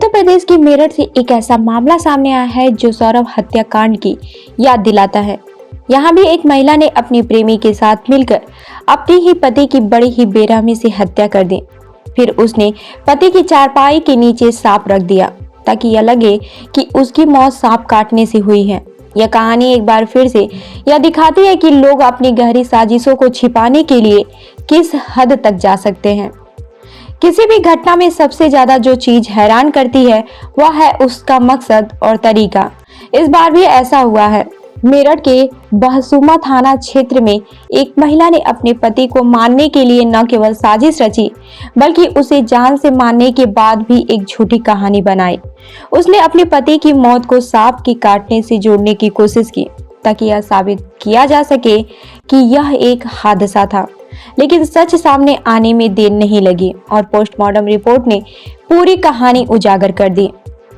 उत्तर प्रदेश की मेरठ से एक ऐसा मामला सामने आया है जो सौरभ हत्याकांड की याद दिलाता है। यहाँ भी एक महिला ने अपने प्रेमी के साथ मिलकर अपने ही पति की बड़ी ही बेरहमी से हत्या कर दी। फिर उसने पति की चारपाई के नीचे सांप रख दिया ताकि यह लगे कि उसकी मौत सांप काटने से हुई है। यह कहानी एक बार फिर से यह दिखाती है कि लोग अपनी गहरी साजिशों को छिपाने के लिए किस हद तक जा सकते हैं। किसी भी घटना में सबसे ज्यादा जो चीज हैरान करती है वह है उसका मकसद और तरीका। इस बार भी ऐसा हुआ है। मेरठ के बहसुमा थाना क्षेत्र में एक महिला ने अपने पति को मारने के लिए न केवल साजिश रची बल्कि उसे जान से मारने के बाद भी एक झूठी कहानी बनाई। उसने अपने पति की मौत को सांप के काटने से जोड़ने की कोशिश की ताकि यह साबित किया जा सके कि यह एक हादसा था। लेकिन सच सामने आने में देर नहीं लगी और पोस्टमार्टम रिपोर्ट ने पूरी कहानी उजागर कर दी।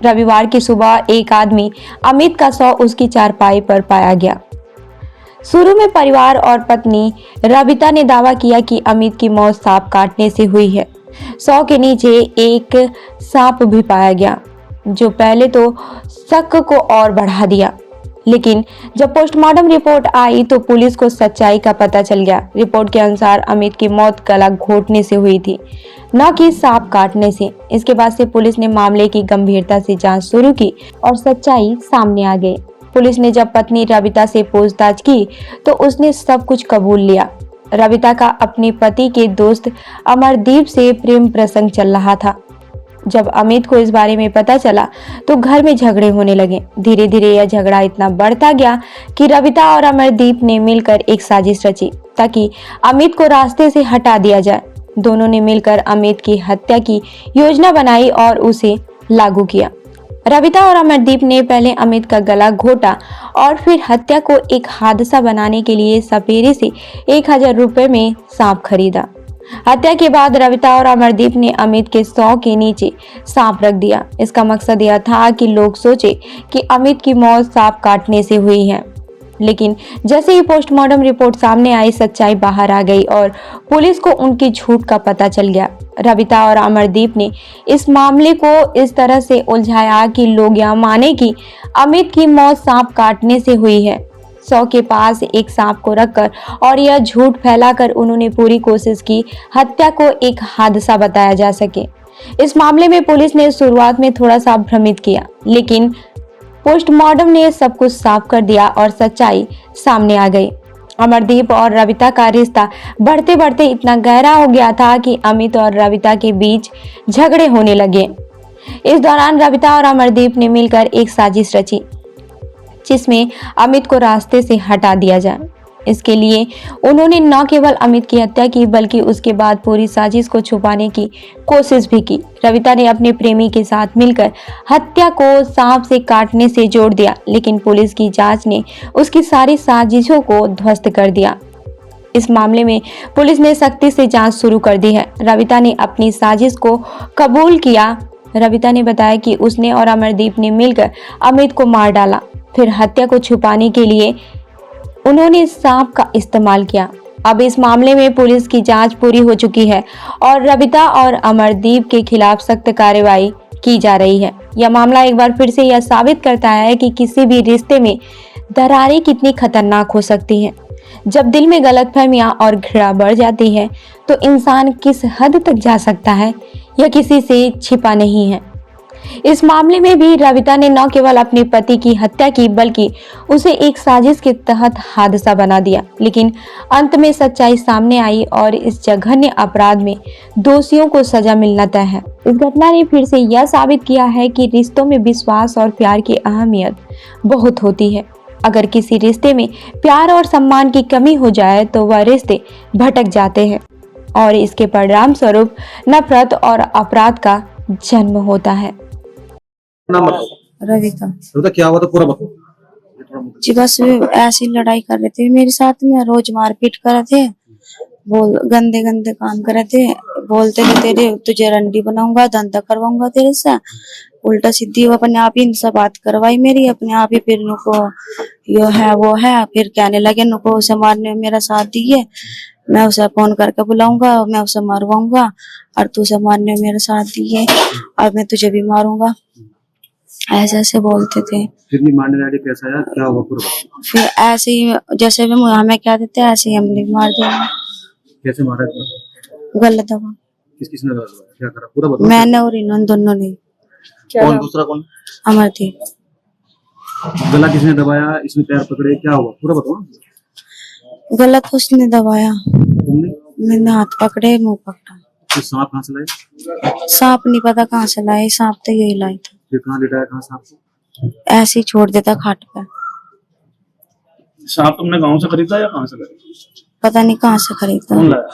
रविवार की सुबह एक आदमी अमित का शव उसकी चारपाई पर पाया गया। शुरू में परिवार और पत्नी रविता ने दावा किया कि अमित की मौत सांप काटने से हुई है। शव के नीचे एक सांप भी पाया गया जो पहले तो शक को और बढ़ा दिया। लेकिन जब पोस्टमार्टम रिपोर्ट आई तो पुलिस को सच्चाई का पता चल गया। रिपोर्ट के अनुसार अमित की मौत गला घोटने से हुई थी, न कि सांप काटने से। इसके बाद से पुलिस ने मामले की गंभीरता से जांच शुरू की और सच्चाई सामने आ गई। पुलिस ने जब पत्नी रविता से पूछताछ की तो उसने सब कुछ कबूल लिया। रविता का अपने पति के दोस्त अमरदीप से प्रेम प्रसंग चल रहा था। जब अमित को इस बारे में पता चला तो घर में झगड़े होने लगे। धीरे धीरे यह झगड़ा इतना बढ़ता गया कि रविता और अमरदीप ने मिलकर एक साजिश रची ताकि अमित को रास्ते से हटा दिया जाए। दोनों ने मिलकर अमित की हत्या की योजना बनाई और उसे लागू किया। रविता और अमरदीप ने पहले अमित का गला घोटा और फिर हत्या को एक हादसा बनाने के लिए सपेरे से 1000 रुपए में सांप खरीदा। हत्या के बाद रविता और अमरदीप ने अमित के शव के नीचे सांप रख दिया। इसका मकसद यह था कि लोग सोचे कि अमित की मौत सांप काटने से हुई है। लेकिन जैसे ही पोस्टमार्टम रिपोर्ट सामने आई, सच्चाई बाहर आ गई और पुलिस को उनकी झूठ का पता चल गया। रविता और अमरदीप ने इस मामले को इस तरह से उलझाया कि लोग यह माने कि अमित की मौत सांप काटने से हुई है। शव के पास एक सांप को रखकर और यह झूठ फैलाकर उन्होंने पूरी कोशिश की हत्या को एक हादसा बताया जा सके। इस मामले में पुलिस ने शुरुआत में थोड़ा सा भ्रमित किया, लेकिन पोस्टमार्टम ने सब कुछ साफ कर दिया और सच्चाई सामने आ गई। अमरदीप और रविता का रिश्ता बढ़ते बढ़ते इतना गहरा हो गया था कि अमित और रविता के बीच झगड़े होने लगे। इस दौरान रविता और अमरदीप ने मिलकर एक साजिश रची जिसमें अमित को रास्ते से हटा दिया जाए। इसके लिए उन्होंने न केवल अमित की हत्या की बल्कि उसके बाद पूरी साजिश को छुपाने की कोशिश भी की। रविता ने अपने प्रेमी के साथ मिलकर हत्या को सांप से काटने से जोड़ दिया, लेकिन पुलिस की जांच ने उसकी सारी साजिशों को ध्वस्त कर दिया। इस मामले में पुलिस ने सख्ती से जांच शुरू कर दी है। रविता ने अपनी साजिश को कबूल किया। रविता ने बताया कि उसने और अमरदीप ने मिलकर अमित को मार डाला। फिर हत्या को छुपाने के लिए उन्होंने सांप का इस्तेमाल किया। अब इस मामले में पुलिस की जांच पूरी हो चुकी है और रविता और अमरदीप के खिलाफ सख्त कार्रवाई की जा रही है। यह मामला एक बार फिर से यह साबित करता है कि किसी भी रिश्ते में दरारें कितनी खतरनाक हो सकती हैं। जब दिल में गलतफहमियां और घृणा बढ़ जाती है तो इंसान किस हद तक जा सकता है यह किसी से छिपा नहीं है। इस मामले में भी रविता ने न केवल अपने पति की हत्या की बल्कि उसे एक साजिश के तहत हादसा बना दिया। लेकिन अंत में सच्चाई सामने आई और इस जघन्य अपराध में दोषियों को सजा मिलना तय है। इस घटना ने फिर से यह साबित किया है कि रिश्तों में विश्वास और प्यार की अहमियत बहुत होती है। अगर किसी रिश्ते में प्यार और सम्मान की कमी हो जाए तो वह रिश्ते भटक जाते हैं और इसके परिणाम स्वरूप नफरत और अपराध का जन्म होता है। नाम बताओ। रविता रविता, क्या हुआ था पूरा बताओ। जी बस ऐसी लड़ाई कर रहे थे मेरे साथ में, रोज मारपीट कर रहे थे, गंदे गंदे काम कर रहे थे। बोलते थे तेरे तुझे रंडी बनाऊंगा, धंधा करवाऊंगा तेरे से। उल्टा सीधी वो अपने आप ही इनसे बात करवाई मेरी, अपने आप ही। फिर नुको यो है वो है, फिर कहने लगे नुको उसे मारने में मेरा साथ दिए। मैं उसे फोन करके बुलाऊंगा, मैं उसे मारवाऊंगा और तू उसे मारने में मेरा साथ दिए और मैं तुझे भी मारूंगा, ऐसे ऐसे बोलते थे। फिर ये मारने वाले कैसा आया, क्या हुआ पूरा बताओ। फिर ऐसे ही जैसे भी हमें क्या देते ऐसे ही हम भी मार देंगे। कैसे मारा है? गलत दबा किस किसने दबा? क्या करा पूरा बताओ। मैंने और इन्होंने दोनों ने। कौन दूसरा कौन? अमरदीप। गला किसने दबाया, इसमें पैर पकड़े, क्या हुआ पूरा बताओ। गलत उसने दबाया, तुमने? मैंने हाथ पकड़े, मुंह पकड़ा। फिर सांप कहाँ से लाए? सांप नहीं पता कहाँ से लाए, सांप तो यही लाई था, फिर कहाँ लिटाया, कहाँ सांप को? ऐसे ही छोड़ देता खाट पे। सांप तुमने गांव से खरीदा या कहाँ से लाया? पता नहीं कहाँ से खरीदा। कौन लाया?